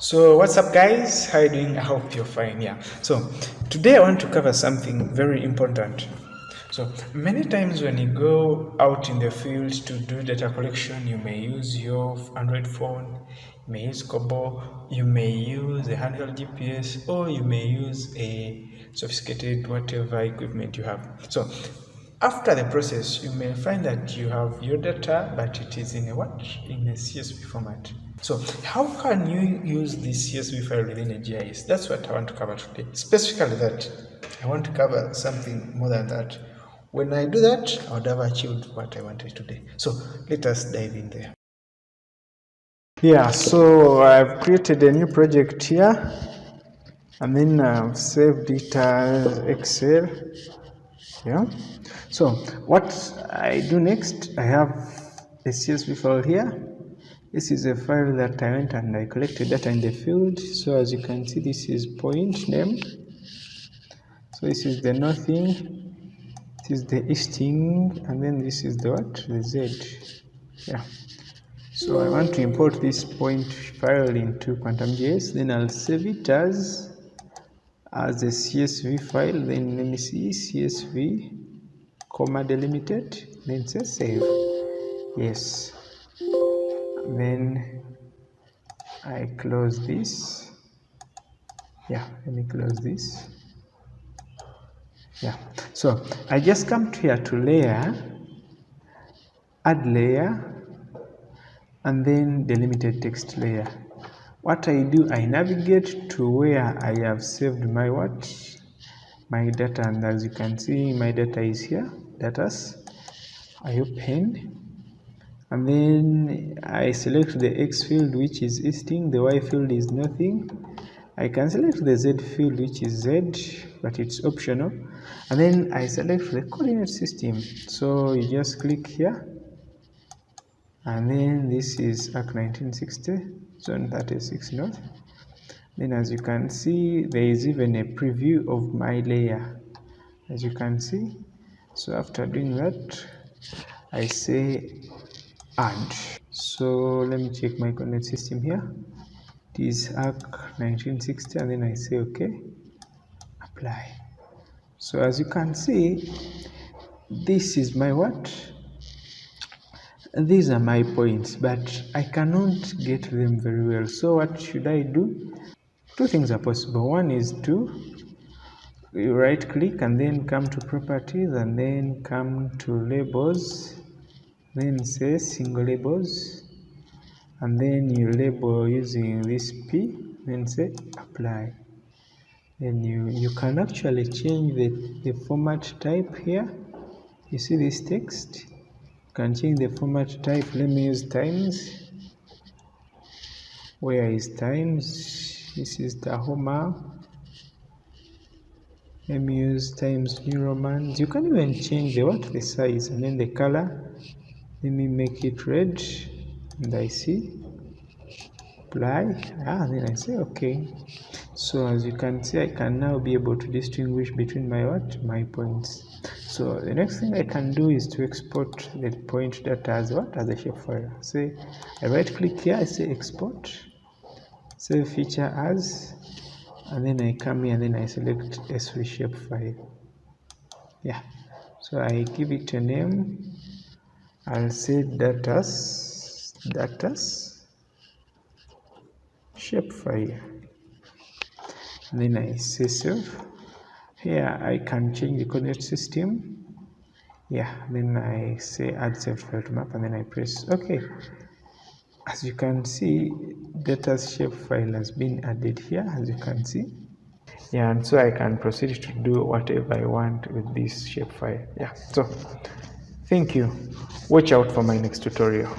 So what's up guys, how are you doing? I hope you're fine. Yeah, so today I want to cover something very important. So many times when you go out in the field to do data collection, you may use your Android phone, you may use Kobo, you may use a handheld GPS, or you may use a sophisticated whatever equipment you have. So after the process, you may find that you have your data, but it is in a what? In a CSV format. So how can you use this CSV file within a GIS? That's what I want to cover today. Specifically that, I want to cover something more than that. When I do that, I would have achieved what I wanted today. So let us dive in there. Yeah, so I've created a new project here, and then I've saved it as Excel. Yeah. So what I do next, I have a CSV file here. This is a file that I went and I collected data in the field. So as you can see, this is point name. So this is the northing, this is the easting, and then this is the what? The Z. Yeah. So I want to import this point file into QuantumJS. Then I'll save it as a CSV file. Then let me see, CSV, comma delimited, then say save. Yes. Then I close this. Yeah, let me close this. Yeah, so I just come here to layer, add layer, and then delimited text layer. What I do, I navigate to where I have saved my what? My data, and as you can see, my data is here, datas. I open, and then I select the X field, which is easting, the Y field is nothing. I can select the Z field, which is Z, but it's optional. And then I select the coordinate system. So you just click here, and then this is ARC 1960, zone 36 north. Then as you can see, there is even a preview of my layer, as you can see. So after doing that, I say add. So let me check my coordinate system here. It is ARC 1960, and then I say okay, apply. So as you can see, this is my what? These are my points, but I cannot get them very well. So what should I do? Two things are possible. One is to right click and then come to properties and then come to labels, then say single labels, and then you label using this P, then say apply. Then you can actually change the format type here. You see this text? You can change the format type. Let me use times. Where is times? This is Tahoma. Let me use times New Romans. You can even change the size, and then the color. Let me make it red, and I see apply. Then I say okay. So as you can see, I can now be able to distinguish between my points. So the next thing I can do is to export the point data as a shapefile. Say I right click here, I say export, save feature as, and then I come here and then I select SV shapefile. Yeah, so I give it a name. I'll say datas shapefile. And then I say save. Here I can change the coordinate system. Yeah, then I say add saved file to map, and then I press OK. As you can see, data's shapefile has been added here, as you can see. Yeah, and so I can proceed to do whatever I want with this shapefile. Yeah, so thank you. Watch out for my next tutorial.